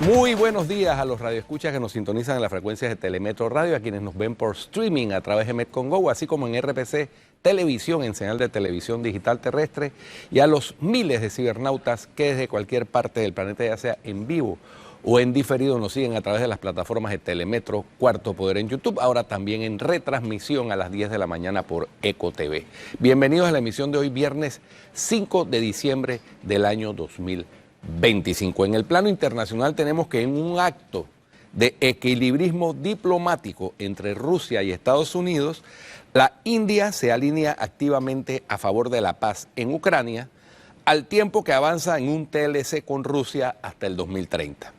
Muy buenos días a los radioescuchas que nos sintonizan en las frecuencias de Telemetro Radio, a quienes nos ven por streaming a través de Metcon Go, así como en RPC Televisión, en señal de televisión digital terrestre, y a los miles de cibernautas que desde cualquier parte del planeta, ya sea en vivo o en diferido, nos siguen a través de las plataformas de Telemetro Cuarto Poder en YouTube, ahora también en retransmisión a las 10 de la mañana por Eco TV. Bienvenidos a la emisión de hoy, viernes 5 de diciembre del año 2025. En el plano internacional tenemos que en un acto de equilibrismo diplomático entre Rusia y Estados Unidos, la India se alinea activamente a favor de la paz en Ucrania, al tiempo que avanza en un TLC con Rusia hasta el 2030.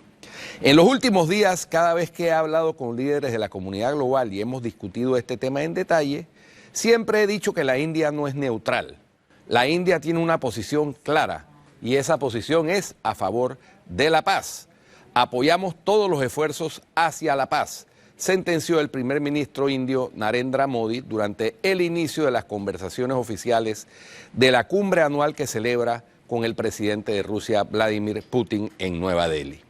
En los últimos días, cada vez que he hablado con líderes de la comunidad global y hemos discutido este tema en detalle, siempre he dicho que la India no es neutral. La India tiene una posición clara y esa posición es a favor de la paz. Apoyamos todos los esfuerzos hacia la paz, sentenció el primer ministro indio Narendra Modi durante el inicio de las conversaciones oficiales de la cumbre anual que celebra con el presidente de Rusia, Vladimir Putin, en Nueva Delhi.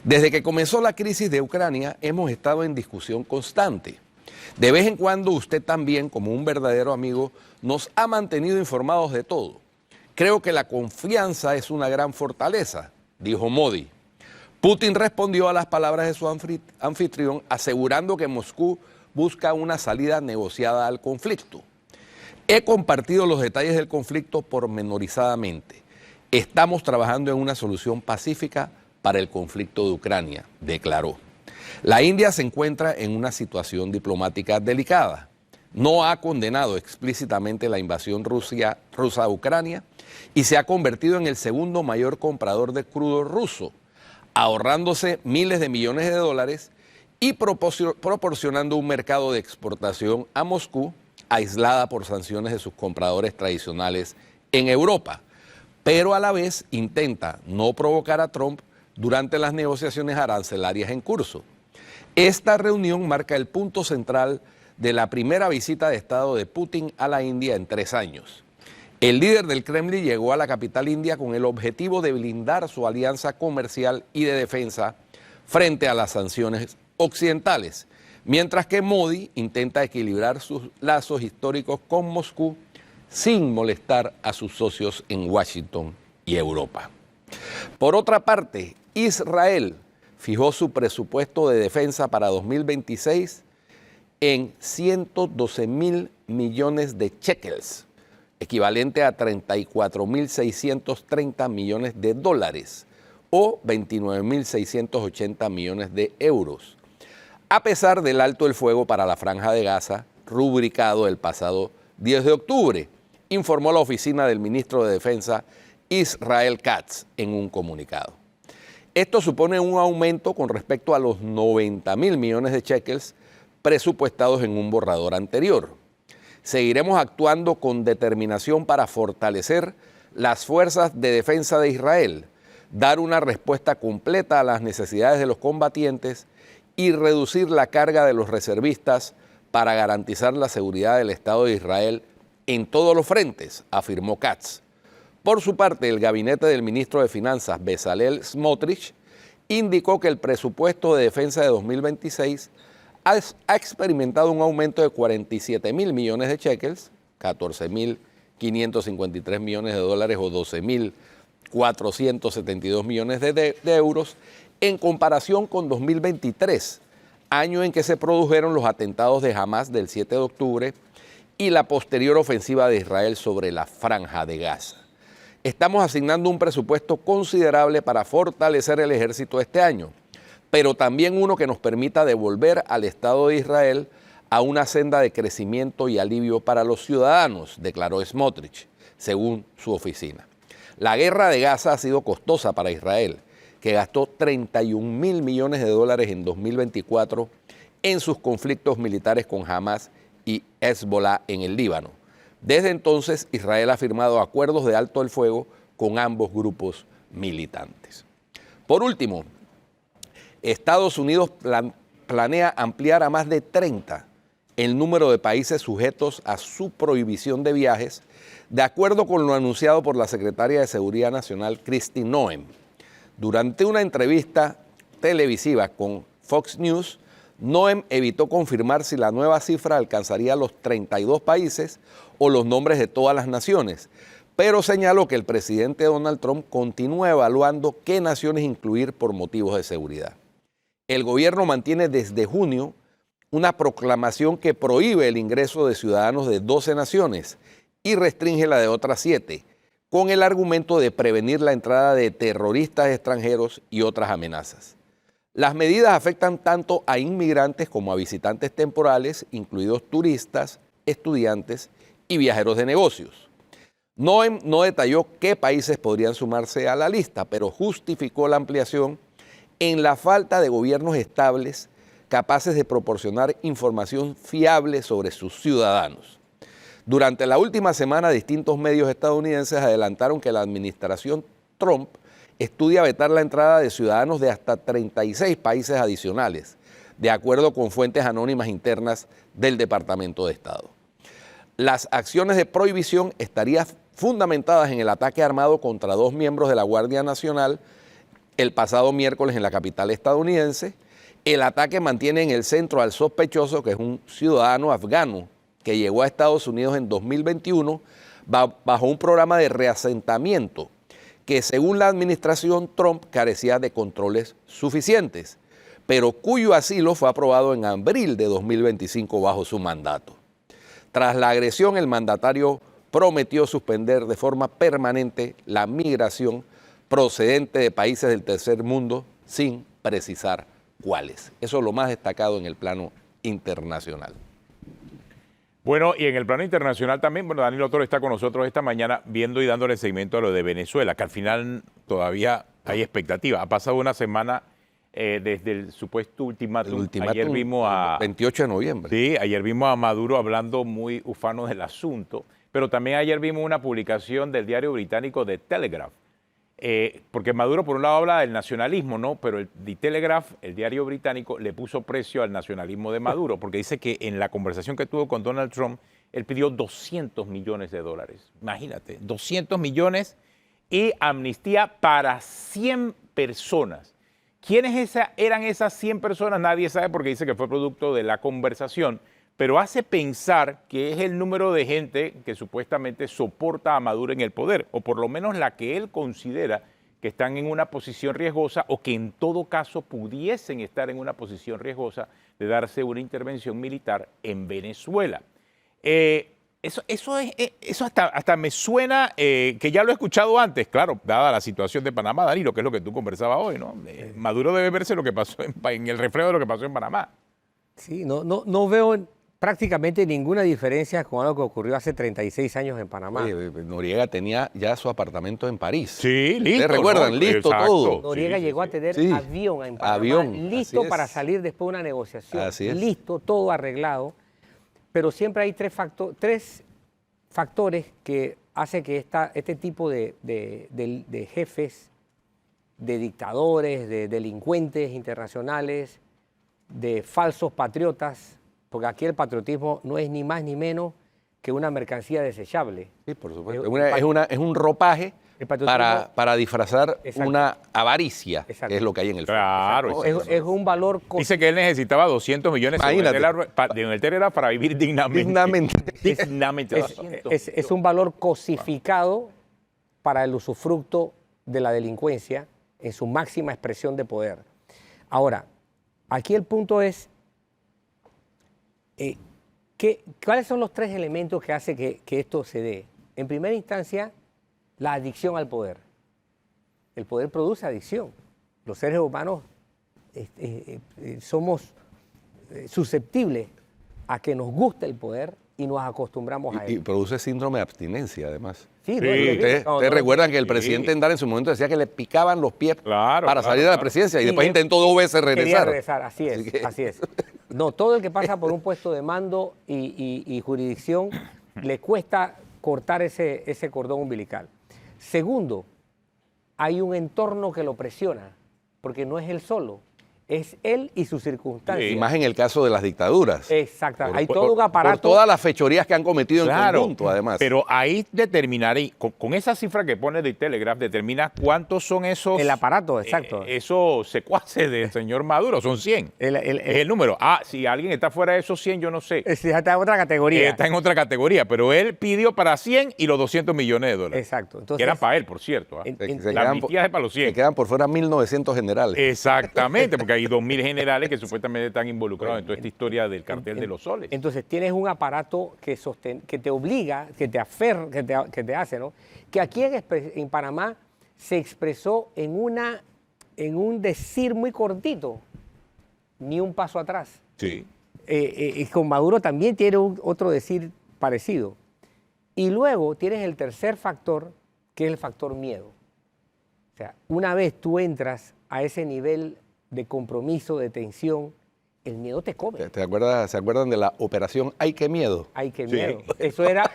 Desde que comenzó la crisis de Ucrania, hemos estado en discusión constante. De vez en cuando usted también, como un verdadero amigo, nos ha mantenido informados de todo. Creo que la confianza es una gran fortaleza, dijo Modi. Putin respondió a las palabras de su anfitrión asegurando que Moscú busca una salida negociada al conflicto. He compartido los detalles del conflicto pormenorizadamente. Estamos trabajando en una solución pacífica para el conflicto de Ucrania, declaró. La India se encuentra en una situación diplomática delicada. No ha condenado explícitamente la invasión rusa a Ucrania y se ha convertido en el segundo mayor comprador de crudo ruso, ahorrándose miles de millones de dólares y proporcionando un mercado de exportación a Moscú, aislada por sanciones de sus compradores tradicionales en Europa, pero a la vez intenta no provocar a Trump durante las negociaciones arancelarias en curso. Esta reunión marca el punto central de la primera visita de Estado de Putin a la India en 3 años. El líder del Kremlin llegó a la capital india con el objetivo de blindar su alianza comercial y de defensa frente a las sanciones occidentales, mientras que Modi intenta equilibrar sus lazos históricos con Moscú sin molestar a sus socios en Washington y Europa. Por otra parte, Israel fijó su presupuesto de defensa para 2026 en 112.000 millones de shekels, equivalente a 34.630 millones de dólares o 29.680 millones de euros, a pesar del alto el fuego para la Franja de Gaza, rubricado el pasado 10 de octubre, informó la oficina del ministro de Defensa Israel Katz en un comunicado. Esto supone un aumento con respecto a los 90.000 millones de shekels presupuestados en un borrador anterior. Seguiremos actuando con determinación para fortalecer las fuerzas de defensa de Israel, dar una respuesta completa a las necesidades de los combatientes y reducir la carga de los reservistas para garantizar la seguridad del Estado de Israel en todos los frentes, afirmó Katz. Por su parte, el gabinete del ministro de Finanzas, Bezalel Smotrich, indicó que el presupuesto de defensa de 2026 ha experimentado un aumento de 47.000 millones de shekels, 14.553 millones de dólares o 12.472 millones de euros, en comparación con 2023, año en que se produjeron los atentados de Hamas del 7 de octubre y la posterior ofensiva de Israel sobre la Franja de Gaza. Estamos asignando un presupuesto considerable para fortalecer el ejército este año, pero también uno que nos permita devolver al Estado de Israel a una senda de crecimiento y alivio para los ciudadanos, declaró Smotrich, según su oficina. La guerra de Gaza ha sido costosa para Israel, que gastó 31.000 millones de dólares en 2024 en sus conflictos militares con Hamas y Hezbollah en el Líbano. Desde entonces, Israel ha firmado acuerdos de alto el fuego con ambos grupos militantes. Por último, Estados Unidos planea ampliar a más de 30 el número de países sujetos a su prohibición de viajes, de acuerdo con lo anunciado por la secretaria de Seguridad Nacional, Kristi Noem. Durante una entrevista televisiva con Fox News, Noem evitó confirmar si la nueva cifra alcanzaría los 32 países o los nombres de todas las naciones, pero señaló que el presidente Donald Trump continúa evaluando qué naciones incluir por motivos de seguridad. El gobierno mantiene desde junio una proclamación que prohíbe el ingreso de ciudadanos de 12 naciones y restringe la de otras 7, con el argumento de prevenir la entrada de terroristas extranjeros y otras amenazas. Las medidas afectan tanto a inmigrantes como a visitantes temporales, incluidos turistas, estudiantes y viajeros de negocios. Noem no detalló qué países podrían sumarse a la lista, pero justificó la ampliación en la falta de gobiernos estables capaces de proporcionar información fiable sobre sus ciudadanos. Durante la última semana, distintos medios estadounidenses adelantaron que la administración Trump estudia vetar la entrada de ciudadanos de hasta 36 países adicionales, de acuerdo con fuentes anónimas internas del Departamento de Estado. Las acciones de prohibición estarían fundamentadas en el ataque armado contra 2 miembros de la Guardia Nacional el pasado miércoles en la capital estadounidense. El ataque mantiene en el centro al sospechoso, que es un ciudadano afgano que llegó a Estados Unidos en 2021 bajo un programa de reasentamiento que, según la administración Trump, carecía de controles suficientes, pero cuyo asilo fue aprobado en abril de 2025 bajo su mandato. Tras la agresión, el mandatario prometió suspender de forma permanente la migración procedente de países del tercer mundo sin precisar cuáles. Eso es lo más destacado en el plano internacional. Bueno, y en el plano internacional también, bueno, Daniel Otero está con nosotros esta mañana viendo y dándole seguimiento a lo de Venezuela, que al final todavía hay expectativa. Ha pasado una semana desde el supuesto ultimátum. Ayer vimos a 28 de noviembre. Sí, ayer vimos a Maduro hablando muy ufano del asunto, pero también ayer vimos una publicación del diario británico The Telegraph, porque Maduro por un lado habla del nacionalismo, ¿no? Pero el The Telegraph, el diario británico, le puso precio al nacionalismo de Maduro, porque dice que en la conversación que tuvo con Donald Trump, él pidió $200 millones. Imagínate, 200 millones y amnistía para 100 personas. ¿Quiénes eran esas 100 personas? Nadie sabe, porque dice que fue producto de la conversación, pero hace pensar que es el número de gente que supuestamente soporta a Maduro en el poder, o por lo menos la que él considera que están en una posición riesgosa o que en todo caso pudiesen estar en una posición riesgosa de darse una intervención militar en Venezuela. Eso hasta me suena que ya lo he escuchado antes, claro, dada la situación de Panamá, Danilo, que es lo que tú conversabas hoy, ¿no? Maduro debe verse lo que pasó en el reflejo de lo que pasó en Panamá. Sí, no veo prácticamente ninguna diferencia con algo que ocurrió hace 36 años en Panamá. Oye, Noriega tenía ya su apartamento en París. Sí, listo. ¿Ustedes recuerdan? ¿No? Listo. Exacto. Todo. Noriega llegó a tener avión en Panamá, listo para salir después de una negociación, listo, todo arreglado, pero siempre hay tres factores que hacen que este tipo de jefes, de dictadores, de delincuentes internacionales, de falsos patriotas, porque aquí el patriotismo no es ni más ni menos que una mercancía desechable. Sí, por supuesto. Es un ropaje para disfrazar una avaricia, que es lo que hay en el fondo. Claro. Es un valor... Dice que él necesitaba 200 millones de Telegraph para vivir dignamente. Es un valor cosificado para el usufructo de la delincuencia en su máxima expresión de poder. Ahora, aquí el punto es, ¿cuáles son los 3 elementos que hacen que esto se dé? En primera instancia, la adicción al poder. El poder produce adicción. Los seres humanos somos susceptibles a que nos guste el poder y nos acostumbramos a él. Y produce síndrome de abstinencia, además. Sí, Ustedes recuerdan que el presidente Endara en su momento decía que le picaban los pies para salir de la presidencia y después intentó 2 veces regresar. Quería regresar, así es. No, todo el que pasa por un puesto de mando y jurisdicción le cuesta cortar ese cordón umbilical. Segundo, hay un entorno que lo presiona, porque no es él solo. Es él y sus circunstancias. Y más en el caso de las dictaduras. Exacto. Hay todo un aparato. Por todas las fechorías que han cometido en conjunto, además. Pero ahí determinar, con esa cifra que pone The Telegraph, determina cuántos son esos... El aparato, exacto. Esos secuaces del señor Maduro, son 100. Es el número. Si alguien está fuera de esos 100, yo no sé. Está en otra categoría. Está en otra categoría, pero él pidió para 100 y los $200 millones. Exacto. Entonces, que era para él, por cierto. La amnistía es para los 100. Se quedan por fuera 1.900 generales. Exactamente, porque hay 2.000 generales que supuestamente están involucrados en toda esta historia del cartel de los soles. Entonces tienes un aparato que te obliga, que te aferra, que te hace, ¿no? Que aquí en Panamá se expresó en un decir muy cortito, ni un paso atrás. Sí. Con Maduro también tiene otro decir parecido. Y luego tienes el tercer factor, que es el factor miedo. O sea, una vez tú entras a ese nivel de compromiso, de tensión, el miedo te come. ¿Se acuerdan de la operación Ay, qué miedo? Ay, qué miedo. Sí. Eso era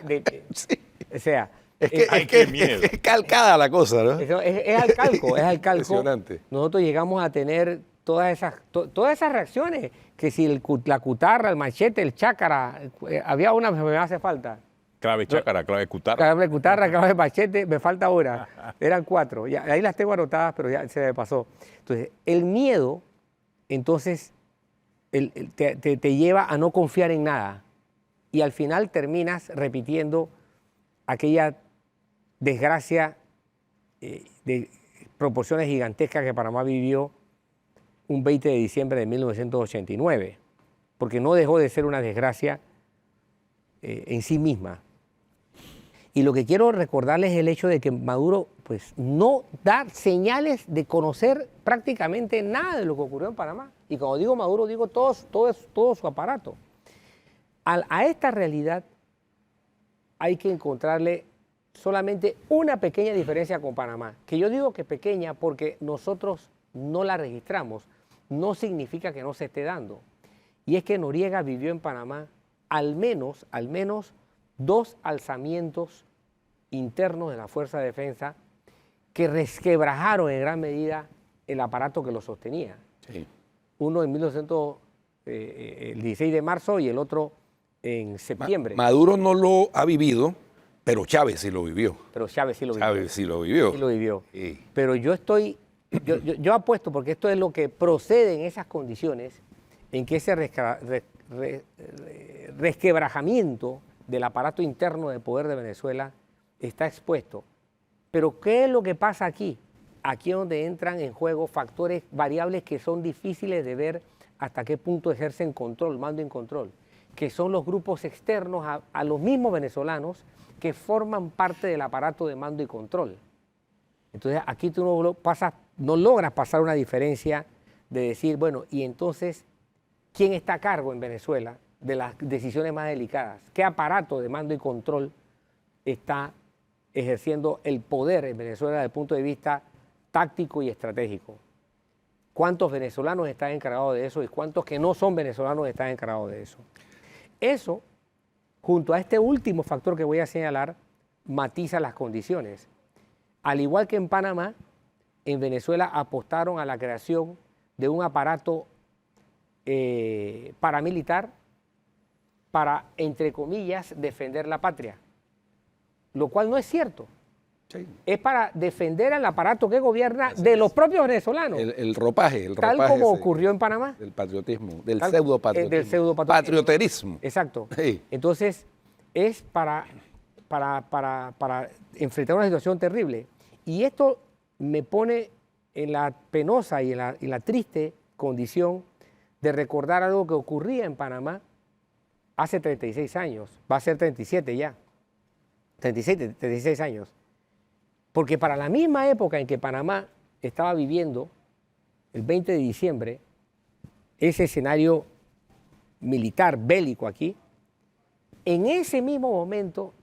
sí. O sea... Es calcada la cosa, ¿no? Es al calco, es al calco. Impresionante. Nosotros llegamos a tener todas esas reacciones, que si la cutarra, el machete, el chácara, había una que me hace falta. Clave chácara, clave cutarra. Clave cutarra, clave machete, me falta ahora. Eran 4. Ya, ahí las tengo anotadas, pero ya se me pasó. Entonces, el miedo, entonces, te lleva a no confiar en nada. Y al final terminas repitiendo aquella desgracia de proporciones gigantescas que Panamá vivió un 20 de diciembre de 1989, porque no dejó de ser una desgracia en sí misma. Y lo que quiero recordarles es el hecho de que Maduro pues, no da señales de conocer prácticamente nada de lo que ocurrió en Panamá. Y cuando digo Maduro, digo todo su aparato. A esta realidad hay que encontrarle solamente una pequeña diferencia con Panamá, que yo digo que pequeña porque nosotros no la registramos, no significa que no se esté dando. Y es que Noriega vivió en Panamá al menos 2 alzamientos internos de la Fuerza de Defensa que resquebrajaron en gran medida el aparato que lo sostenía. Sí. Uno en el 16 de marzo y el otro en septiembre. Maduro no lo ha vivido, pero Chávez sí lo vivió. Chávez sí lo vivió. Sí. Pero yo apuesto, porque esto es lo que procede en esas condiciones, en que ese resquebrajamiento del aparato interno de poder de Venezuela está expuesto. Pero ¿qué es lo que pasa aquí? Aquí es donde entran en juego factores variables que son difíciles de ver hasta qué punto ejercen control, mando y control, que son los grupos externos a los mismos venezolanos que forman parte del aparato de mando y control. Entonces aquí tú no logras pasar una diferencia de decir, bueno, y entonces, ¿quién está a cargo en Venezuela de las decisiones más delicadas? ¿Qué aparato de mando y control está ejerciendo el poder en Venezuela desde el punto de vista táctico y estratégico? ¿Cuántos venezolanos están encargados de eso y cuántos que no son venezolanos están encargados de eso? Eso, junto a este último factor que voy a señalar, matiza las condiciones. Al igual que en Panamá, en Venezuela apostaron a la creación de un aparato paramilitar para, entre comillas, defender la patria, lo cual no es cierto. Sí. Es para defender al aparato que gobierna de los propios venezolanos. El ropaje. Tal como ocurrió en Panamá. Del patriotismo, del pseudopatriotismo. Del pseudopatriotismo. Patrioterismo. Exacto. Sí. Entonces, es para enfrentar una situación terrible. Y esto me pone en la penosa y en la triste condición de recordar algo que ocurría en Panamá hace 36 años. Va a ser 37 ya. 36 años. Porque para la misma época en que Panamá estaba viviendo, el 20 de diciembre, ese escenario militar bélico aquí, en ese mismo momento,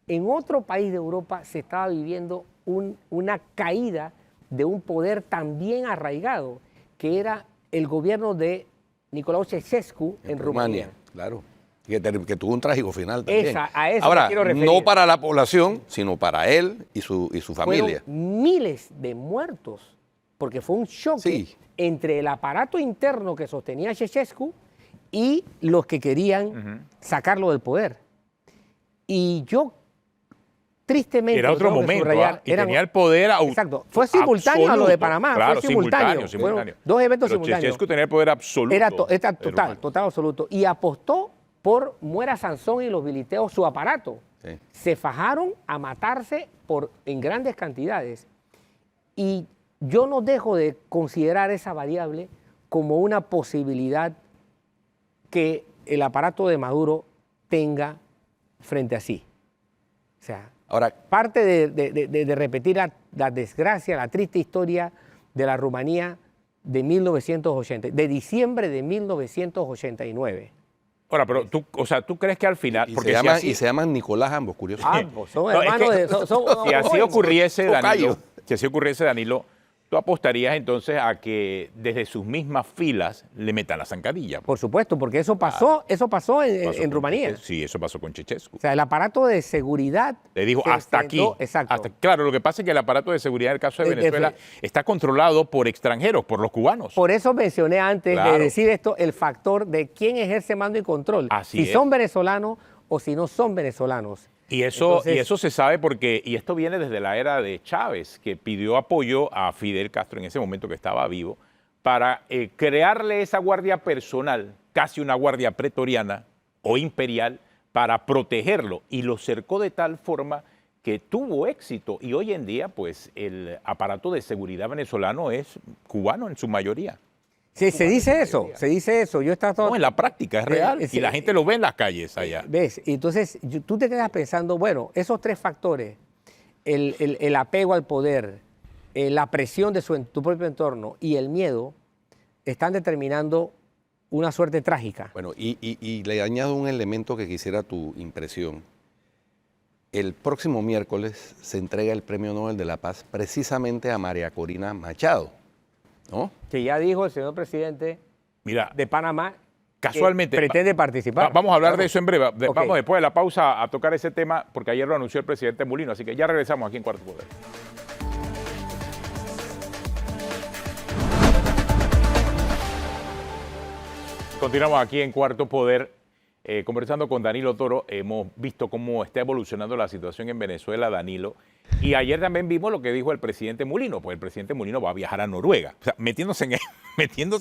en otro país de Europa se estaba viviendo una caída de un poder también arraigado, que era el gobierno de Nicolae Ceausescu en Rumania. Claro. Que tuvo un trágico final también. A eso ahora, me quiero referir. No para la población, sino para él y su familia. Fueron miles de muertos porque fue un choque entre el aparato interno que sostenía a Ceausescu y los que querían sacarlo del poder. Y yo, tristemente... Era otro momento, y tenía el poder... Exacto, fue simultáneo absoluto. A lo de Panamá, claro, fue simultáneo. Fueron dos eventos simultáneos. Ceausescu tenía el poder absoluto. Era total, absoluto. Y apostó por muera Sansón y los biliteos su aparato. Sí. Se fajaron a matarse en grandes cantidades. Y yo no dejo de considerar esa variable como una posibilidad que el aparato de Maduro tenga frente a sí. O sea, ahora, parte de repetir la desgracia, la triste historia de la Rumanía de 1980, de diciembre de 1989. Ahora, pero tú crees que al final... Y se llaman Nicolás ambos, curioso. Ambos, son hermanos si así ocurriese, Danilo, tú apostarías entonces a que desde sus mismas filas le metan la zancadilla. Por supuesto, porque eso pasó en Rumanía. Sí, eso pasó con Ceausescu. O sea, el aparato de seguridad... Le dijo, hasta aquí. Exacto. Claro, lo que pasa es que el aparato de seguridad en el caso de Venezuela está controlado por extranjeros, por los cubanos. Por eso mencioné antes de decir esto, el factor de quién ejerce mando y control. Si son venezolanos o si no son venezolanos. Y eso se sabe porque, y esto viene desde la era de Chávez, que pidió apoyo a Fidel Castro en ese momento que estaba vivo, para crearle esa guardia personal, casi una guardia pretoriana o imperial, para protegerlo. Y lo cercó de tal forma que tuvo éxito. Y hoy en día, pues, el aparato de seguridad venezolano es cubano en su mayoría. Sí, se dice eso. Yo no, en la práctica es real y la gente lo ve en las calles allá. ¿Ves? Entonces, tú te quedas pensando, bueno, esos tres factores, el apego al poder, la presión de tu propio entorno y el miedo, están determinando una suerte trágica. Bueno, y le añado un elemento que quisiera tu impresión. El próximo miércoles se entrega el Premio Nobel de la Paz precisamente a María Corina Machado, ¿no? Que ya dijo el señor presidente de Panamá casualmente que pretende participar. Vamos a hablar de eso en breve. Vamos después de la pausa a tocar ese tema, porque ayer lo anunció el presidente Mulino, así que ya regresamos aquí en Cuarto Poder. Continuamos aquí en Cuarto Poder, conversando con Danilo Toro. Hemos visto cómo está evolucionando la situación en Venezuela, Danilo. Y ayer también vimos lo que dijo el presidente Mulino, pues el presidente Mulino va a viajar a Noruega, o sea, metiéndose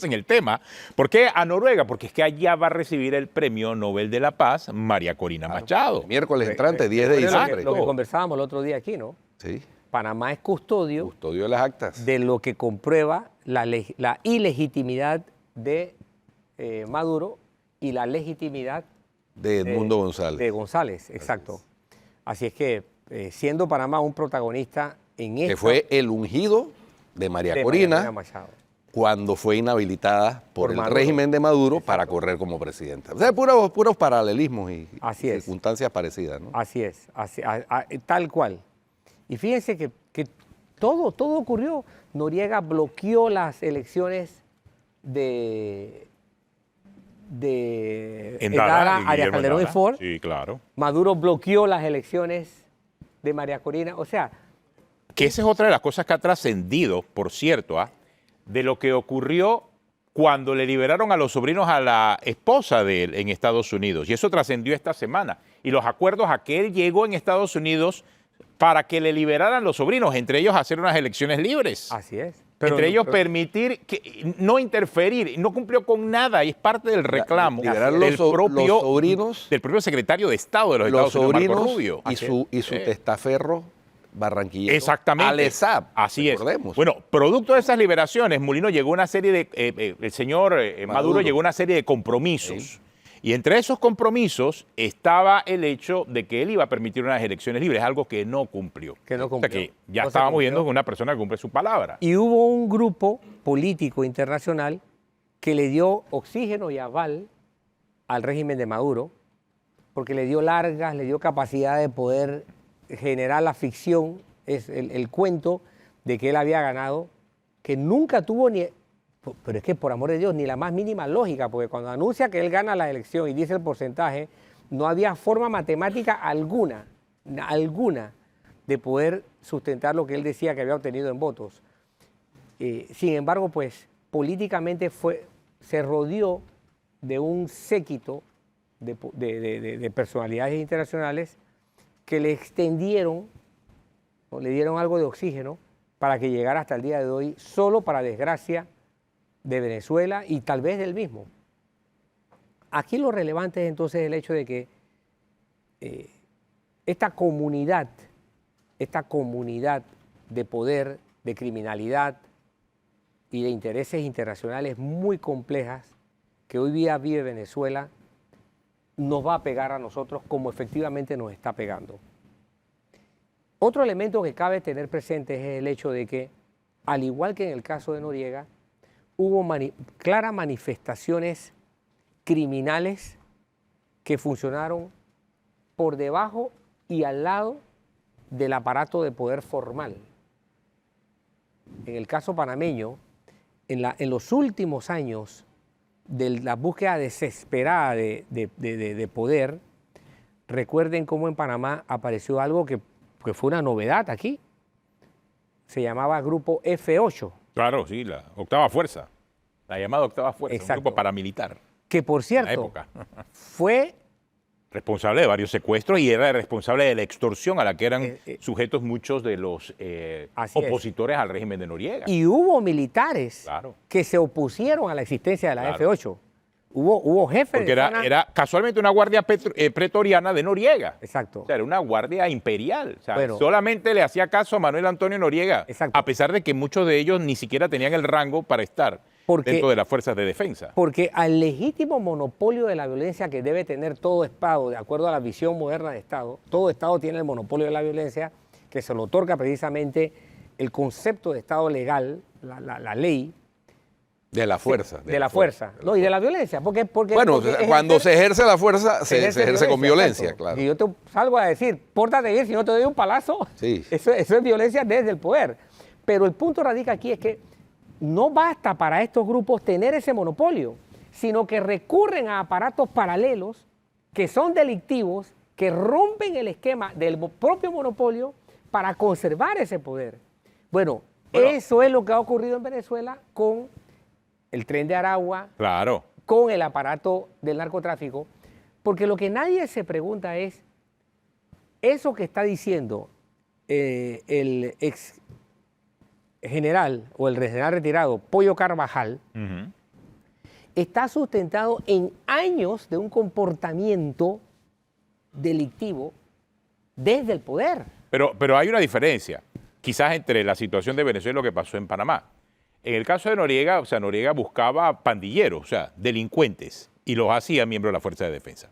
en el tema. ¿Por qué a Noruega? Porque es que allá va a recibir el Premio Nobel de la Paz María Corina Machado. Miércoles entrante, 10 de diciembre. Lo que conversábamos el otro día aquí, ¿no? Sí. Panamá es custodio de las actas. De lo que comprueba la ilegitimidad de Maduro y la legitimidad de Edmundo González. De González, exacto. Así es que siendo Panamá un protagonista en esto. Que fue el ungido de María Corina cuando fue inhabilitada por el régimen de Maduro para correr como presidenta. O sea, puros paralelismos y circunstancias parecidas, ¿no? Así es, tal cual. Y fíjense que todo ocurrió. Noriega bloqueó las elecciones de Endara, Arias Calderón y Ford. Sí, claro. Maduro bloqueó las elecciones de María Corina. O sea... Que esa es otra de las cosas que ha trascendido, por cierto, de lo que ocurrió cuando le liberaron a los sobrinos a la esposa de él en Estados Unidos. Y eso trascendió esta semana. Y los acuerdos a que él llegó en Estados Unidos para que le liberaran los sobrinos, entre ellos hacer unas elecciones libres. Así es. Entre ellos permitir, no interferir, no cumplió con nada y es parte del reclamo del propio secretario de Estado de los Estados Unidos, Marco Rubio. Y su testaferro barranquillero. Exactamente. Alesab, así recordemos. Bueno, producto de esas liberaciones, Mulino llegó a una serie de, el señor Maduro llegó a una serie de compromisos. Sí. Y entre esos compromisos estaba el hecho de que él iba a permitir unas elecciones libres, algo que no cumplió. Que no cumplió. O sea que ya estábamos viendo con una persona que cumple su palabra. Y hubo un grupo político internacional que le dio oxígeno y aval al régimen de Maduro, porque le dio largas, le dio capacidad de poder generar la ficción, es el cuento de que él había ganado, que nunca tuvo ni... Pero es que, por amor de Dios, ni la más mínima lógica, porque cuando anuncia que él gana la elección y dice el porcentaje, no había forma matemática alguna de poder sustentar lo que él decía que había obtenido en votos. Sin embargo, pues políticamente se rodeó de un séquito de personalidades internacionales que le extendieron o le dieron algo de oxígeno para que llegara hasta el día de hoy, solo para desgracia de Venezuela y tal vez del mismo. Aquí lo relevante es entonces el hecho de que esta comunidad de poder, de criminalidad y de intereses internacionales muy complejas que hoy día vive Venezuela, nos va a pegar a nosotros como efectivamente nos está pegando. Otro elemento que cabe tener presente es el hecho de que, al igual que en el caso de Noriega, hubo claras manifestaciones criminales que funcionaron por debajo y al lado del aparato de poder formal. En el caso panameño, en los últimos años de la búsqueda desesperada de poder, recuerden cómo en Panamá apareció algo que fue una novedad aquí. Se llamaba Grupo F8. Claro, sí, la octava fuerza, la llamada octava fuerza, exacto, un grupo paramilitar. Que por cierto, fue responsable de varios secuestros y era responsable de la extorsión a la que eran sujetos muchos de los opositores al régimen de Noriega. Y hubo militares que se opusieron a la existencia de la F8. Hubo jefes. Porque era casualmente una guardia pretoriana de Noriega. Exacto. O sea, era una guardia imperial. O sea, solamente le hacía caso a Manuel Antonio Noriega. Exacto. A pesar de que muchos de ellos ni siquiera tenían el rango para estar dentro de las fuerzas de defensa. Porque al legítimo monopolio de la violencia que debe tener todo Estado, de acuerdo a la visión moderna de Estado, todo Estado tiene el monopolio de la violencia, que se lo otorga precisamente el concepto de Estado legal, la ley. De la fuerza. De la fuerza. No, y de la violencia. Porque bueno, cuando se ejerce la fuerza, se ejerce con violencia, exacto. claro. Y yo te salgo a decir, pórtate bien, si no te doy un palazo. Sí. Eso es violencia desde el poder. Pero el punto radica aquí es que no basta para estos grupos tener ese monopolio, sino que recurren a aparatos paralelos que son delictivos, que rompen el esquema del propio monopolio para conservar ese poder. Bueno, eso es lo que ha ocurrido en Venezuela con el Tren de Aragua, claro, con el aparato del narcotráfico, porque lo que nadie se pregunta es, eso que está diciendo el ex general o el general retirado Pollo Carvajal, está sustentado en años de un comportamiento delictivo desde el poder. Pero hay una diferencia, quizás entre la situación de Venezuela y lo que pasó en Panamá. En el caso de Noriega, o sea, Noriega buscaba pandilleros, o sea, delincuentes, y los hacía miembros de la Fuerza de Defensa.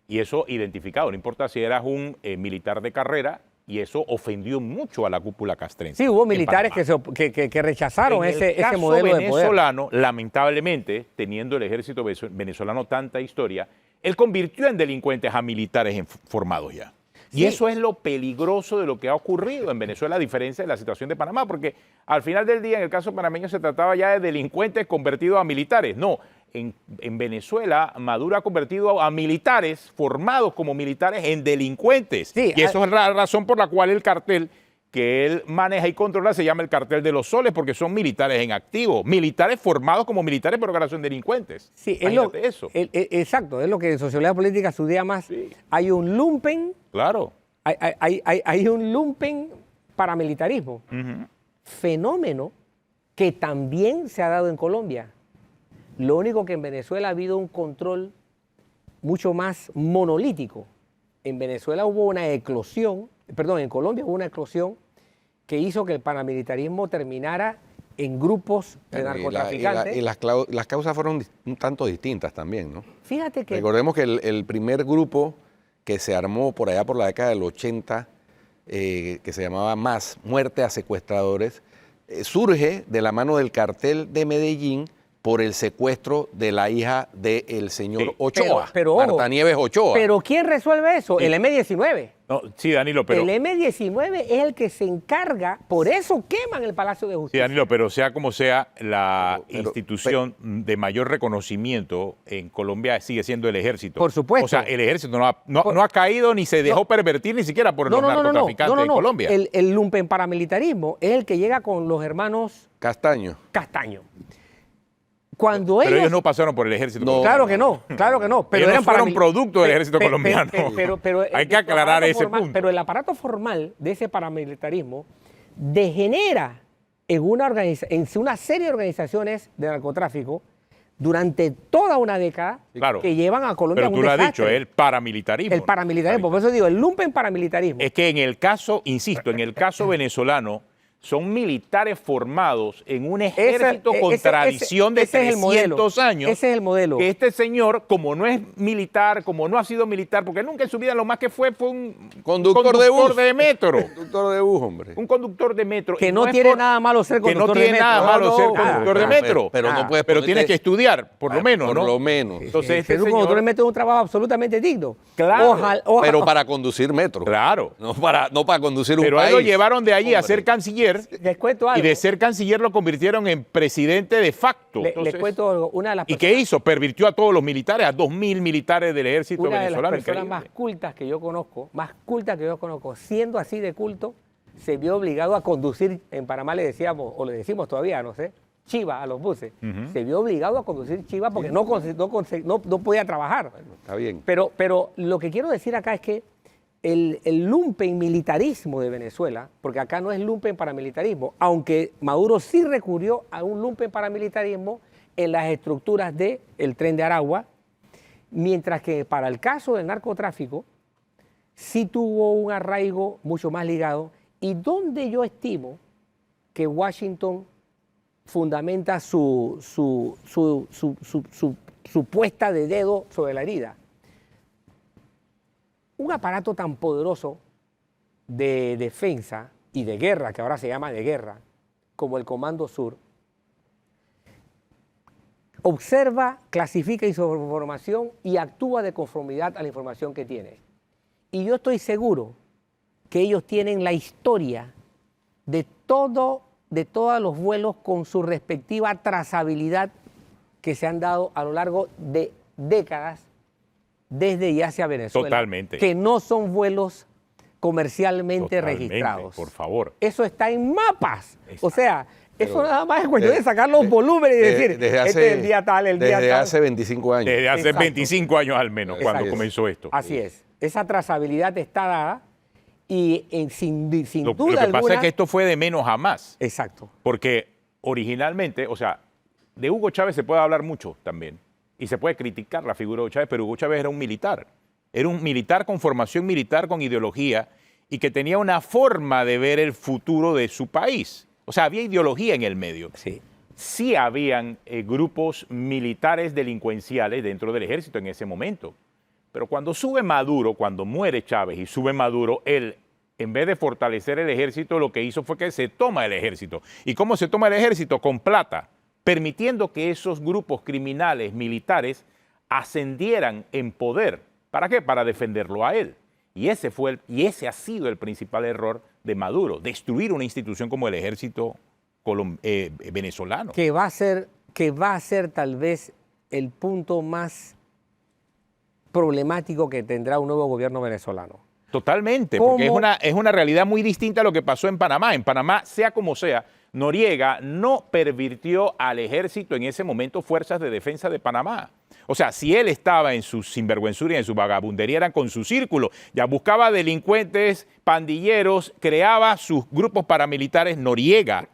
Y eso identificado, no importa si eras un militar de carrera, y eso ofendió mucho a la cúpula castrense. Sí, hubo militares que rechazaron ese modelo de poder. Venezolano, lamentablemente, teniendo el ejército venezolano tanta historia, él convirtió en delincuentes a militares formados ya. Y eso es lo peligroso de lo que ha ocurrido en Venezuela, a diferencia de la situación de Panamá, porque al final del día, en el caso panameño, se trataba ya de delincuentes convertidos a militares. No, en Venezuela, Maduro ha convertido a militares formados como militares en delincuentes. Sí, y eso es la razón por la cual el cartel que él maneja y controla se llama el cartel de los soles, porque son militares en activo, militares formados como militares, pero que ahora son delincuentes. Sí, exacto, es lo que en sociología política estudia más. Sí. Hay un lumpen. Claro. Hay un lumpen paramilitarismo. Fenómeno que también se ha dado en Colombia. Lo único que en Venezuela ha habido un control mucho más monolítico. En Venezuela hubo una eclosión, en Colombia hubo una eclosión que hizo que el paramilitarismo terminara en grupos de narcotraficantes. Y las causas fueron un tanto distintas también, ¿no? Fíjate que... Recordemos que el primer grupo que se armó por allá por la década del 80, que se llamaba MAS, Muerte a Secuestradores, surge de la mano del cartel de Medellín por el secuestro de la hija del señor Ochoa, pero Marta Nieves Ochoa. Pero ¿quién resuelve eso? El M-19. No, sí, Danilo, pero... El M-19 es el que se encarga, por eso queman el Palacio de Justicia. Sí, Danilo, pero sea como sea, la institución de mayor reconocimiento en Colombia sigue siendo el Ejército. Por supuesto. O sea, el Ejército no ha caído ni se dejó pervertir ni siquiera por los narcotraficantes en Colombia. El lumpen paramilitarismo es el que llega con los hermanos Castaño. Pero ellos no pasaron por el ejército colombiano. Claro que no. Pero ellos fueron producto del ejército colombiano. Pero hay que aclarar ese punto. Pero el aparato formal de ese paramilitarismo degenera en una serie de organizaciones de narcotráfico durante toda una década que llevan a Colombia a un desastre. Pero tú lo has dicho, el paramilitarismo. El paramilitarismo, por eso digo, el lumpen paramilitarismo. Es que en el caso, insisto, en el caso venezolano, son militares formados en un ejército con tradición de 300 años. Ese es el modelo. Que este señor, como no es militar, como no ha sido militar, porque nunca en su vida lo más que fue un conductor de metro. Conductor de bus, hombre. Un conductor de metro. Que no tiene nada malo ser conductor de metro. Que no tiene nada malo ser conductor de metro. Pero tienes que estudiar, por lo menos, ¿no? Por lo menos. Entonces, ser un conductor de metro es un trabajo absolutamente digno. Claro. Pero para conducir metro. Claro. No para conducir un país. Pero a él lo llevaron de allí a ser canciller. Les cuento algo. Y de ser canciller lo convirtieron en presidente de facto. Les cuento algo. Una de las ¿Y qué hizo? Pervirtió a todos los militares, a 2.000 militares del ejército venezolano. Una de las personas más cultas que yo conozco, siendo así de culto, se vio obligado a conducir, en Panamá le decíamos, o le decimos todavía, no sé, chiva a los buses. Se vio obligado a conducir chiva porque no podía trabajar. Bueno, está bien. Pero lo que quiero decir acá es que el lumpen militarismo de Venezuela, porque acá no es lumpen paramilitarismo, aunque Maduro sí recurrió a un lumpen paramilitarismo en las estructuras del Tren de Aragua, mientras que para el caso del narcotráfico sí tuvo un arraigo mucho más ligado, y donde yo estimo que Washington fundamenta su puesta de dedo sobre la herida. Un aparato tan poderoso de defensa y de guerra, que ahora se llama de guerra, como el Comando Sur, observa, clasifica información y actúa de conformidad a la información que tiene. Y yo estoy seguro que ellos tienen la historia de todos los vuelos con su respectiva trazabilidad que se han dado a lo largo de décadas desde y hacia Venezuela. Totalmente. Que no son vuelos comercialmente registrados. Por favor. Eso está en mapas. O sea, eso nada más es cuestión de sacar los volúmenes y decir, este es el día tal, el día tal. Desde hace 25 años. Desde hace 25 años al menos, cuando comenzó esto. Así es. Esa trazabilidad está dada y sin duda Lo que pasa es que esto fue de menos a más. Exacto. Porque originalmente, o sea, de Hugo Chávez se puede hablar mucho también. Y se puede criticar la figura de Hugo Chávez, pero Hugo Chávez era un militar. Era un militar con formación militar, con ideología, y que tenía una forma de ver el futuro de su país. O sea, había ideología en el medio. Sí. Sí habían grupos militares delincuenciales dentro del ejército en ese momento. Pero cuando sube Maduro, cuando muere Chávez y sube Maduro, él, en vez de fortalecer el ejército, lo que hizo fue que se toma el ejército. ¿Y cómo se toma el ejército? Con plata, permitiendo que esos grupos criminales militares ascendieran en poder. ¿Para qué? Para defenderlo a él. Y ese ha sido el principal error de Maduro, destruir una institución como el ejército venezolano. Que va a ser tal vez el punto más problemático que tendrá un nuevo gobierno venezolano. Totalmente, porque es una realidad muy distinta a lo que pasó en Panamá. En Panamá, sea como sea, Noriega no pervirtió al ejército en ese momento fuerzas de defensa de Panamá. O sea, si él estaba en su sinvergüenzura y en su vagabundería, eran con su círculo. Ya buscaba delincuentes, pandilleros, creaba sus grupos paramilitares. Noriega,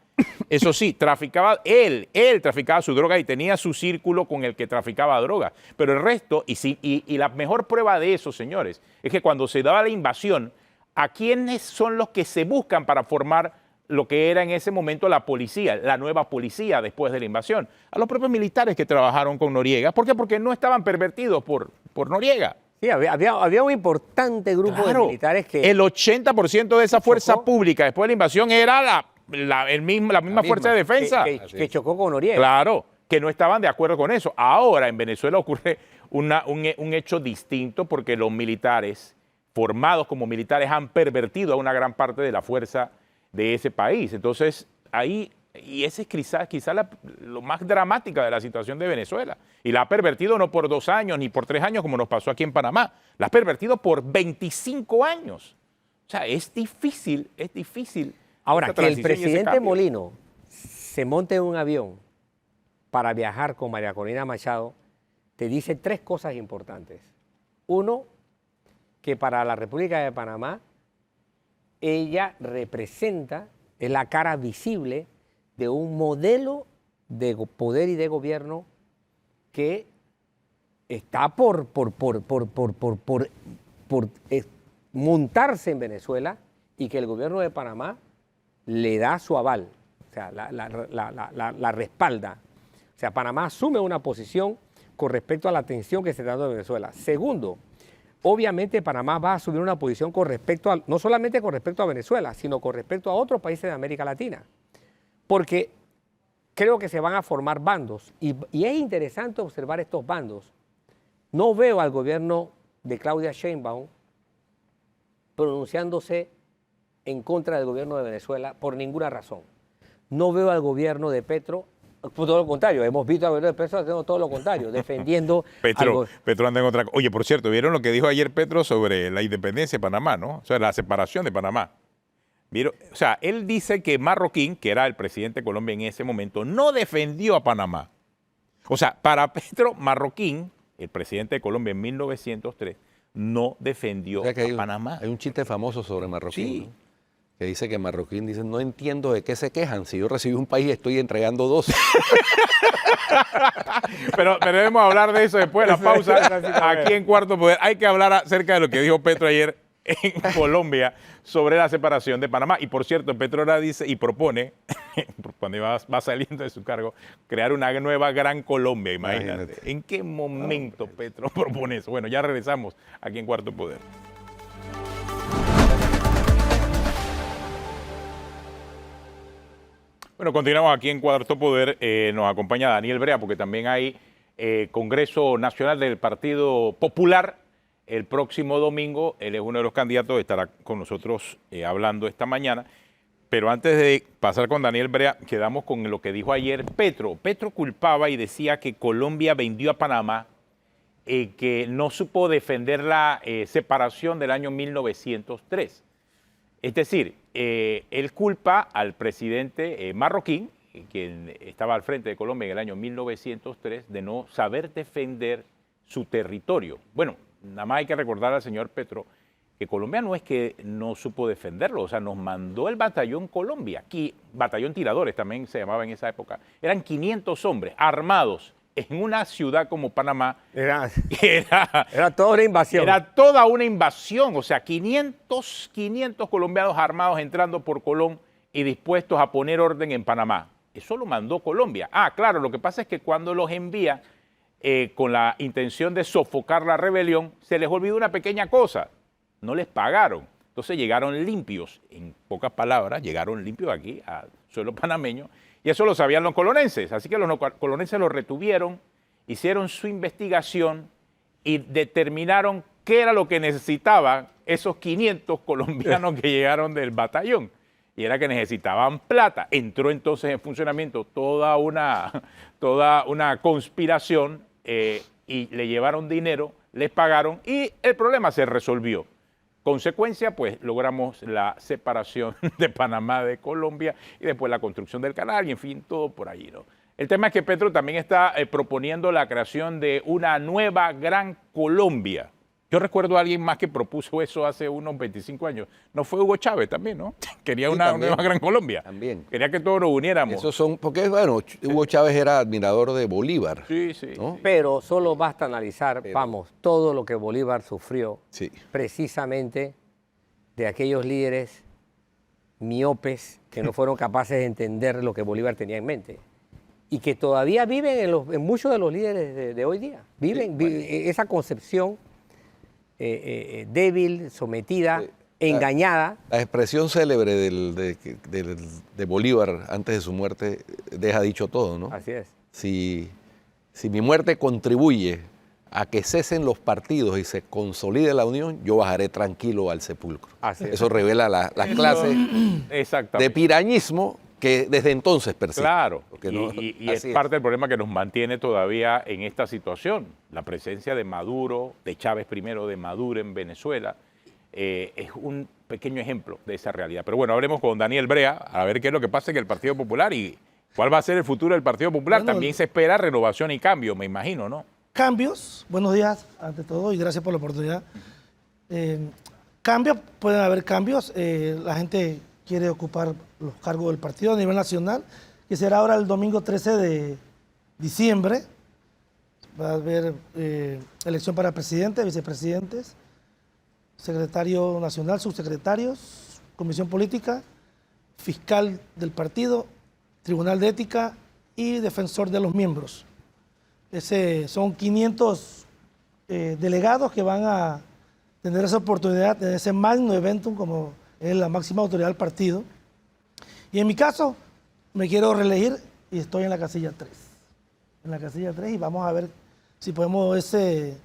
eso sí, traficaba, él traficaba su droga y tenía su círculo con el que traficaba droga. Pero el resto, y la mejor prueba de eso, señores, es que cuando se daba la invasión, ¿a quiénes son los que se buscan para formar lo que era en ese momento la policía, la nueva policía después de la invasión? A los propios militares que trabajaron con Noriega. ¿Por qué? Porque no estaban pervertidos por Noriega. Sí, había un importante grupo de militares que... El 80% de esa fuerza pública después de la invasión era la misma fuerza de defensa. Que chocó con Noriega. Claro, que no estaban de acuerdo con eso. Ahora en Venezuela ocurre un hecho distinto porque los militares formados como militares han pervertido a una gran parte de la fuerza de ese país. Entonces, ahí, y esa es quizá lo más dramática de la situación de Venezuela. Y la ha pervertido no por 2 años ni por 3 años como nos pasó aquí en Panamá, la ha pervertido por 25 años. O sea, es difícil. Ahora, que el presidente Molino se monte en un avión para viajar con María Corina Machado, te dice 3 cosas importantes. Uno, que para la República de Panamá, ella representa, es la cara visible de un modelo de poder y de gobierno que está por montarse en Venezuela y que el gobierno de Panamá le da su aval, o sea, la respalda. O sea, Panamá asume una posición con respecto a la atención que se está dando en Venezuela. Segundo, obviamente Panamá va a asumir una posición con respecto a, no solamente con respecto a Venezuela, sino con respecto a otros países de América Latina. Porque creo que se van a formar bandos y es interesante observar estos bandos. No veo al gobierno de Claudia Sheinbaum pronunciándose en contra del gobierno de Venezuela por ninguna razón. No veo al gobierno de Petro, por todo lo contrario, hemos visto al gobierno de Petro haciendo todo lo contrario, defendiendo... Petro anda en otra cosa. Oye, por cierto, ¿vieron lo que dijo ayer Petro sobre la independencia de Panamá, no? O sea, la separación de Panamá. ¿Vieron? O sea, él dice que Marroquín, que era el presidente de Colombia en ese momento, no defendió a Panamá. O sea, para Petro, Marroquín, el presidente de Colombia en 1903, no defendió a Panamá. Hay un chiste famoso sobre Marroquín, sí, ¿no? Que dice que Marroquín dice, no entiendo de qué se quejan, si yo recibí un país estoy entregando 2. pero debemos hablar de eso después de la pausa, aquí en Cuarto Poder. Hay que hablar acerca de lo que dijo Petro ayer en Colombia sobre la separación de Panamá. Y por cierto, Petro ahora dice y propone, cuando va saliendo de su cargo, crear una nueva Gran Colombia, imagínate. ¿En qué momento Petro propone eso? Bueno, ya regresamos aquí en Cuarto Poder. Bueno, continuamos aquí en Cuarto Poder. Nos acompaña Daniel Brea, porque también hay Congreso Nacional del Partido Popular el próximo domingo. Él es uno de los candidatos, estará con nosotros hablando esta mañana. Pero antes de pasar con Daniel Brea, quedamos con lo que dijo ayer Petro. Petro culpaba y decía que Colombia vendió a Panamá, que no supo defender la separación del año 1903. Es decir, él culpa al presidente Marroquín, quien estaba al frente de Colombia en el año 1903, de no saber defender su territorio. Bueno, nada más hay que recordar al señor Petro que Colombia no es que no supo defenderlo, o sea, nos mandó el batallón Colombia, aquí, batallón tiradores también se llamaba en esa época. Eran 500 hombres armados en una ciudad como Panamá. Era toda una invasión. Era toda una invasión, o sea, 500 colombianos armados entrando por Colón y dispuestos a poner orden en Panamá. Eso lo mandó Colombia. Ah, claro, lo que pasa es que cuando los envía con la intención de sofocar la rebelión, se les olvidó una pequeña cosa, no les pagaron. Entonces llegaron limpios, en pocas palabras, llegaron limpios aquí al suelo panameño, y eso lo sabían los colonenses, así que los colonenses los retuvieron, hicieron su investigación y determinaron qué era lo que necesitaban esos 500 colombianos que llegaron del batallón. Y era que necesitaban plata. Entró entonces en funcionamiento toda una conspiración y le llevaron dinero, les pagaron y el problema se resolvió. Consecuencia, pues logramos la separación de Panamá de Colombia y después la construcción del canal y en fin, todo por ahí, ¿no? El tema es que Petro también está proponiendo la creación de una nueva Gran Colombia. Yo recuerdo a alguien más que propuso eso hace unos 25 años. ¿No fue Hugo Chávez también, no? Quería una nueva Gran Colombia. También. Quería que todos nos uniéramos. Esos son, porque bueno, Hugo Chávez era admirador de Bolívar. Sí, sí. ¿no? Pero solo basta analizar, todo lo que Bolívar sufrió, precisamente de aquellos líderes miopes que no fueron capaces de entender lo que Bolívar tenía en mente. Y que todavía viven en muchos de los líderes de hoy día. Viven esa concepción débil, sometida, engañada. La expresión célebre de Bolívar antes de su muerte deja dicho todo, ¿no? Así es. Si mi muerte contribuye a que cesen los partidos y se consolide la unión, yo bajaré tranquilo al sepulcro. Eso revela las clases de pirañismo que desde entonces persiste. Claro, y es parte del problema que nos mantiene todavía en esta situación. La presencia de Maduro, de Chávez primero, de Maduro en Venezuela, es un pequeño ejemplo de esa realidad. Pero bueno, hablemos con Daniel Brea a ver qué es lo que pasa en el Partido Popular y cuál va a ser el futuro del Partido Popular. Bueno, también se espera renovación y cambio, me imagino, ¿no? Cambios, buenos días ante todo y gracias por la oportunidad. Cambios, pueden haber cambios. La gente quiere ocupar los cargos del partido a nivel nacional, que será ahora el domingo 13 de diciembre. Va a haber elección para presidente, vicepresidentes, secretario nacional, subsecretarios, comisión política, fiscal del partido, tribunal de ética y defensor de los miembros. Son 500 delegados que van a tener esa oportunidad de ese magno evento como es la máxima autoridad del partido. Y en mi caso, me quiero reelegir y estoy en la casilla 3. En la casilla 3 y vamos a ver si podemos ese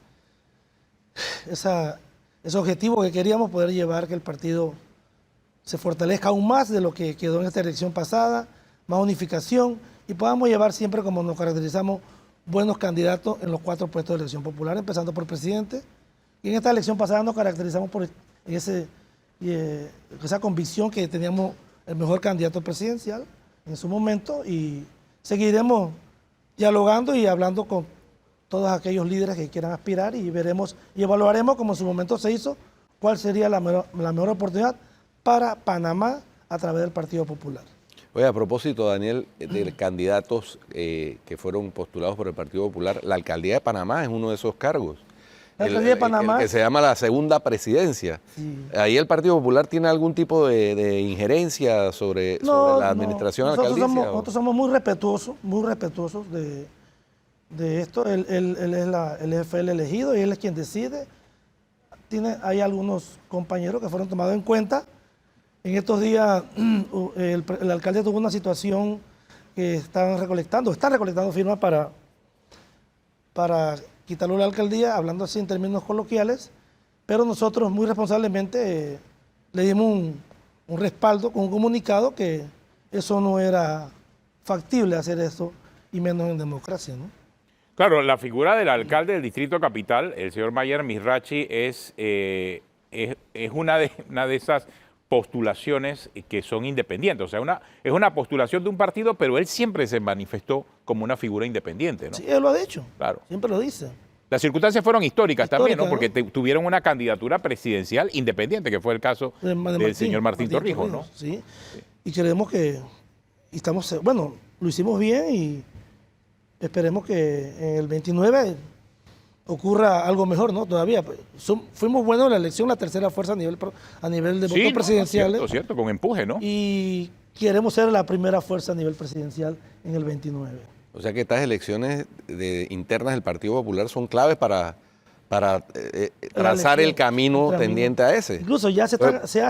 objetivo que queríamos poder llevar, que el partido se fortalezca aún más de lo que quedó en esta elección pasada, más unificación y podamos llevar siempre como nos caracterizamos buenos candidatos en los 4 puestos de elección popular, empezando por presidente. Y en esta elección pasada nos caracterizamos por esa convicción que teníamos el mejor candidato presidencial en su momento y seguiremos dialogando y hablando con todos aquellos líderes que quieran aspirar y veremos y evaluaremos, como en su momento se hizo, cuál sería la mejor oportunidad para Panamá a través del Partido Popular. Oye, a propósito, Daniel, de candidatos que fueron postulados por el Partido Popular, la alcaldía de Panamá es uno de esos cargos. La alcaldía de Panamá, el que se llama la segunda presidencia. Sí. ¿Ahí el Partido Popular tiene algún tipo de injerencia sobre la administración alcaldía? Nosotros somos muy respetuosos de esto. Él es el elegido y él es quien decide. Hay algunos compañeros que fueron tomados en cuenta. En estos días el alcalde tuvo una situación que están recolectando firmas para quitarlo de la alcaldía, hablando así en términos coloquiales, pero nosotros muy responsablemente le dimos un respaldo con un comunicado que eso no era factible hacer eso y menos en democracia, ¿no? Claro, la figura del alcalde del Distrito Capital, el señor Mayer Mizrachi, es una de esas postulaciones que son independientes. O sea, es una postulación de un partido, pero él siempre se manifestó como una figura independiente, ¿no? Sí, él lo ha dicho. Claro. Siempre lo dice. Las circunstancias fueron históricas también, ¿no? Porque tuvieron una candidatura presidencial independiente, que fue el caso del señor Martín Torrijos, ¿no? Sí. Y creemos que lo hicimos bien y esperemos que en el 29 ocurra algo mejor, ¿no? Todavía fuimos buenos en la elección, la tercera fuerza a nivel de votos presidenciales. Cierto, con empuje, ¿no? Y queremos ser la primera fuerza a nivel presidencial en el 29. O sea que estas elecciones internas del Partido Popular son claves para trazar el camino tendiente a ese. Incluso ya se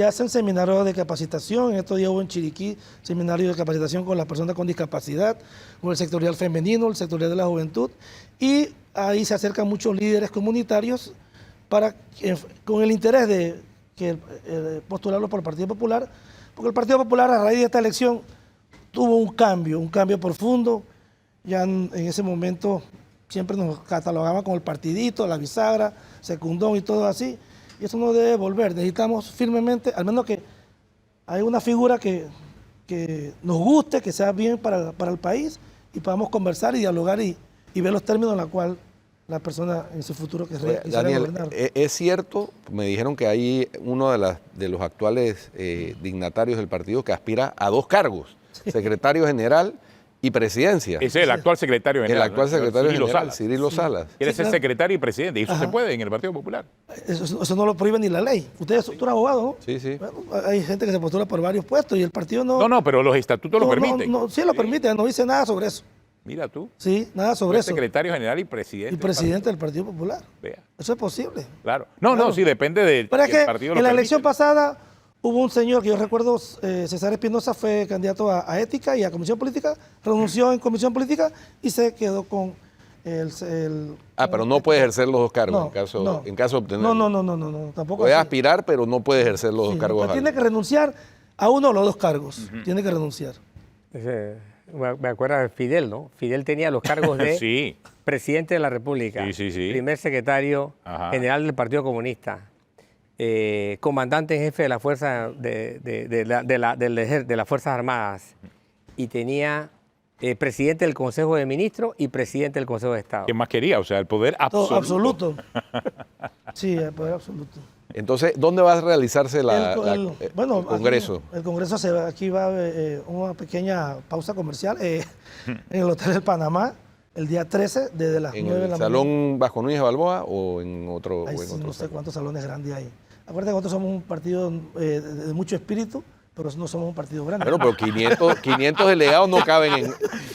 hacen seminarios de capacitación. En estos días hubo en Chiriquí seminarios de capacitación con las personas con discapacidad, con el sectorial femenino, el sectorial de la juventud. Y ahí se acercan muchos líderes comunitarios con el interés de postularlos por el Partido Popular, porque el Partido Popular a raíz de esta elección tuvo un cambio profundo. Ya en ese momento siempre nos catalogaban como el partidito, la bisagra, secundón y todo así. Y eso no debe volver. Necesitamos firmemente, al menos que hay una figura que nos guste, que sea bien para el país y podamos conversar y dialogar y ver los términos en los cuales la persona en su futuro quisiera gobernar. Es cierto, me dijeron que hay uno de los actuales dignatarios del partido que aspira a 2 cargos, secretario general y presidencia. Ese es el actual secretario general. El actual secretario general, Cirilo Salas. Quiere ser secretario y presidente, y eso se puede en el Partido Popular. Eso no lo prohíbe ni la ley. Tú eres abogado, ¿no? Sí, sí. Bueno, hay gente que se postula por varios puestos y el partido no... No, pero los estatutos lo permiten. Sí, lo permiten, no dice nada sobre eso. Mira tú. Sí, nada sobre eso. Secretario general y presidente. Y presidente del Partido Popular. Vea. Eso es posible. Claro. No, sí, depende del Pero es que partido. En la elección pasada hubo un señor que yo recuerdo, César Espinosa, fue candidato a ética y a comisión política, renunció en comisión política y se quedó con pero no puede ejercer los dos cargos en caso de obtener. No, tampoco. Puede aspirar, pero no puede ejercer los dos cargos. Pues tiene que renunciar a uno de los dos cargos. Tiene que renunciar. Me acuerdo de Fidel, ¿no? Fidel tenía los cargos de sí. presidente de la República, primer secretario general del Partido Comunista, comandante en jefe de la fuerza de las Fuerzas Armadas, y tenía presidente del Consejo de Ministros y presidente del Consejo de Estado. ¿Qué más quería? O sea, el poder absoluto. Absoluto. Sí, el poder absoluto. Entonces, ¿dónde va a realizarse el Congreso? El Congreso aquí va a haber una pequeña pausa comercial en el Hotel del Panamá el día 13 desde las 9 de la mañana. ¿En el Salón Vasco Núñez de Balboa o en otro? No sé cuántos salones grandes hay. Acuérdate que nosotros somos un partido de mucho espíritu, pero no somos un partido grande. Bueno, pero 500 delegados no caben en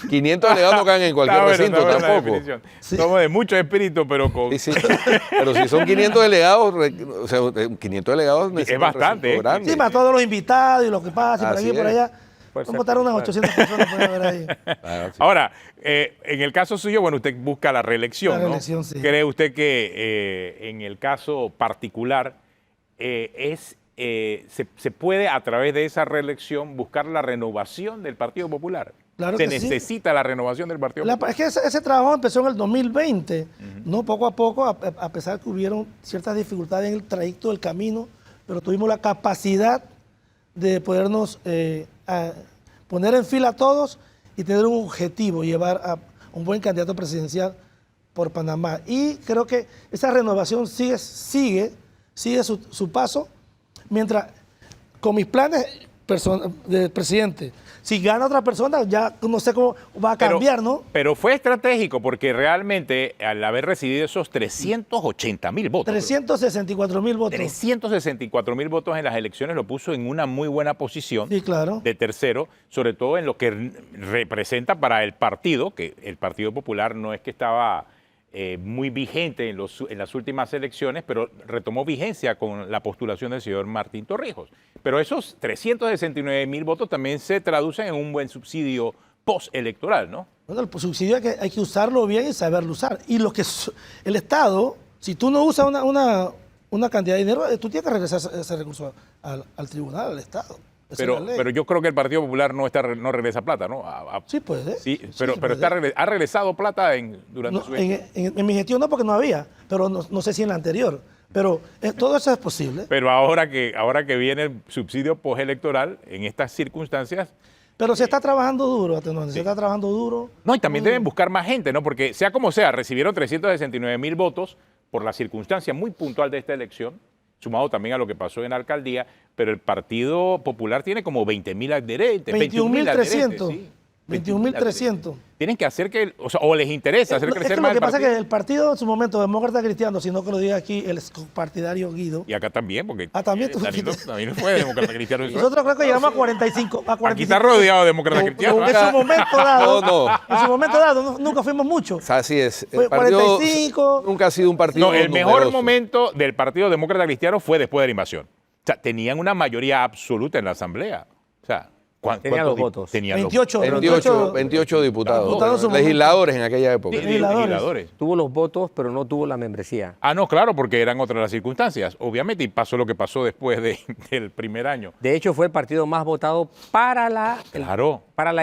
500 delegados no caben en cualquier recinto tampoco. Sí. Somos de mucho espíritu, pero con sí. Pero si son 500 delegados, o sea, 500 delegados es bastante. Grande. Sí, más todos los invitados y los que pasan por aquí y por allá. Vamos a estar unas 800 personas por ver ahí. Ahora, en el caso suyo, bueno, usted busca la reelección, ¿no? Sí. ¿Cree usted que en el caso particular se puede a través de esa reelección buscar la renovación del Partido Popular? Claro se que necesita la renovación del Partido Popular. Es que ese trabajo empezó en el 2020, ¿no? Poco a poco, a pesar que hubieron ciertas dificultades en el trayecto del camino, pero tuvimos la capacidad de podernos poner en fila a todos y tener un objetivo, llevar a un buen candidato presidencial por Panamá. Y creo que esa renovación sigue su paso, mientras con mis planes de presidente, si gana otra persona, ya no sé cómo va a cambiar, ¿no? Pero fue estratégico porque realmente al haber recibido esos 380,000 votos. 364,000 votos. 364,000 votos en las elecciones lo puso en una muy buena posición de tercero, sobre todo en lo que representa para el partido, que el Partido Popular no es que estaba muy vigente en las últimas elecciones, pero retomó vigencia con la postulación del señor Martín Torrijos. Pero esos 369,000 votos también se traducen en un buen subsidio postelectoral, ¿no? Bueno, el subsidio hay que usarlo bien y saberlo usar. Y el Estado, si tú no usas una cantidad de dinero, tú tienes que regresar ese recurso al tribunal, al Estado. Pero yo creo que el Partido Popular no regresa plata, ¿no? Sí, puede. Sí, pero ha regresado plata durante su gestión. En mi gestión no, porque no había, pero no sé si en la anterior. Pero todo eso es posible. Pero ahora que viene el subsidio postelectoral, en estas circunstancias... Pero se está trabajando duro, se está trabajando duro. No, y también deben buscar más gente, ¿no? Porque sea como sea, recibieron 369,000 votos por la circunstancia muy puntual de esta elección, sumado también a lo que pasó en la alcaldía, pero el Partido Popular tiene como 20,000 adherentes. 21,300. Sí. 21,300. Tienen que hacer que, o les interesa hacer crecer más el partido. Lo que pasa es que el partido en su momento, Demócrata Cristiano, sino que lo diga aquí el partidario Guido. Y acá también, porque también también fue Demócrata Cristiano. Nosotros creo que llegamos a 45. Aquí está rodeado de Demócrata Cristiano. En su momento dado. En su momento dado, nunca fuimos muchos. Así es. Fue 45. Nunca ha sido un partido. No, el mejor momento del Partido Demócrata Cristiano fue después de la invasión. O sea, tenían una mayoría absoluta en la Asamblea. O sea, tenían los votos. 28 diputados. Legisladores en aquella época. Legisladores. Tuvo los votos, pero no tuvo la membresía. No, claro, porque eran otras las circunstancias, obviamente, y pasó lo que pasó después del primer año. De hecho, fue el partido más votado para la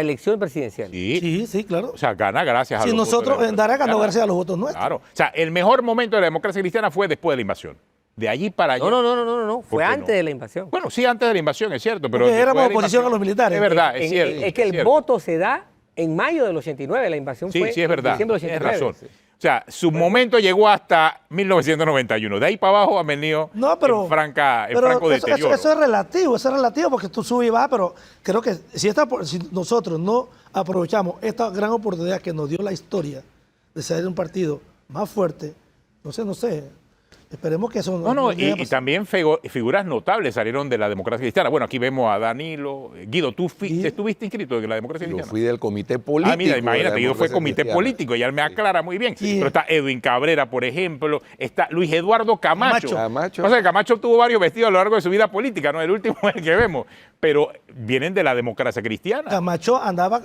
elección presidencial. Sí, claro. O sea, gana gracias a los votos. Si nosotros en Dara ganó gracias a los votos nuestros. Claro. O sea, el mejor momento de la democracia cristiana fue después de la invasión. De allí para allá. No. Fue antes de la invasión. Bueno, sí, antes de la invasión, es cierto. Pero porque éramos oposición a los militares. Es verdad, es cierto. Es que el voto se da en mayo del 89. La invasión fue es verdad, en diciembre del 89. Tienes razón. O sea, su momento llegó hasta 1991. De ahí para abajo ha venido en franco deterioro. Eso es relativo porque tú subes y vas, pero creo que si nosotros no aprovechamos esta gran oportunidad que nos dio la historia de ser un partido más fuerte, no sé. Esperemos que eso y también figuras notables salieron de la democracia cristiana. Bueno, aquí vemos a Danilo. Guido, ¿tú estuviste inscrito en la democracia cristiana? Yo fui del comité político. Mira, imagínate, Guido fue comité político y él me aclara muy bien. Pero está Edwin Cabrera, por ejemplo, está Luis Eduardo Camacho. Pasa que Camacho tuvo varios vestidos a lo largo de su vida política, ¿no? El último es el que vemos. pero vienen de la democracia cristiana. Camacho andaba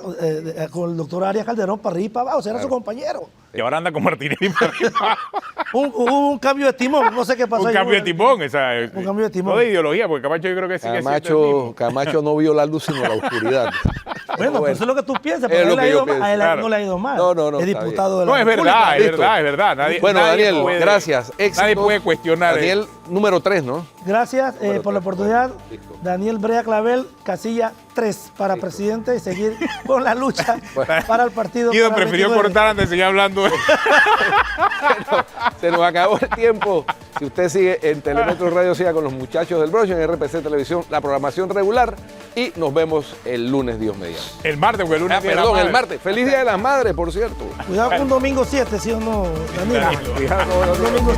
con el doctor Arias Calderón para arriba y para abajo, o sea, era su compañero. Y ahora anda con Martínez para arriba. Hubo un cambio de timón, no sé qué pasó. Un cambio de timón, un cambio de timón. No de ideología, porque Camacho yo creo que sigue siendo el mismo. Camacho no vio la luz sino la oscuridad. Bueno, pues eso es lo que tú piensas, pero a él no le ha ido mal. No, es diputado de la No, es verdad, es verdad. Nadie, bueno, nadie Daniel, puede, gracias. Éxitos. Nadie puede cuestionar. Daniel, número 3, ¿no? Gracias por la oportunidad. Daniel Brea Clavel, casilla 3 para presidente y seguir con la lucha para el partido. Guido prefirió cortar antes de seguir hablando. Se nos acabó el tiempo. Si usted sigue en Telemetro Radio, siga con los muchachos del Bronx, en RPC Televisión, la programación regular. Y nos vemos el lunes, Dios mediante. El martes, porque el lunes. Perdón, el martes. Feliz Día de las Madres, por cierto. Cuidado con domingo 7, ¿sí o no, Daniel? Cuidado con el domingo.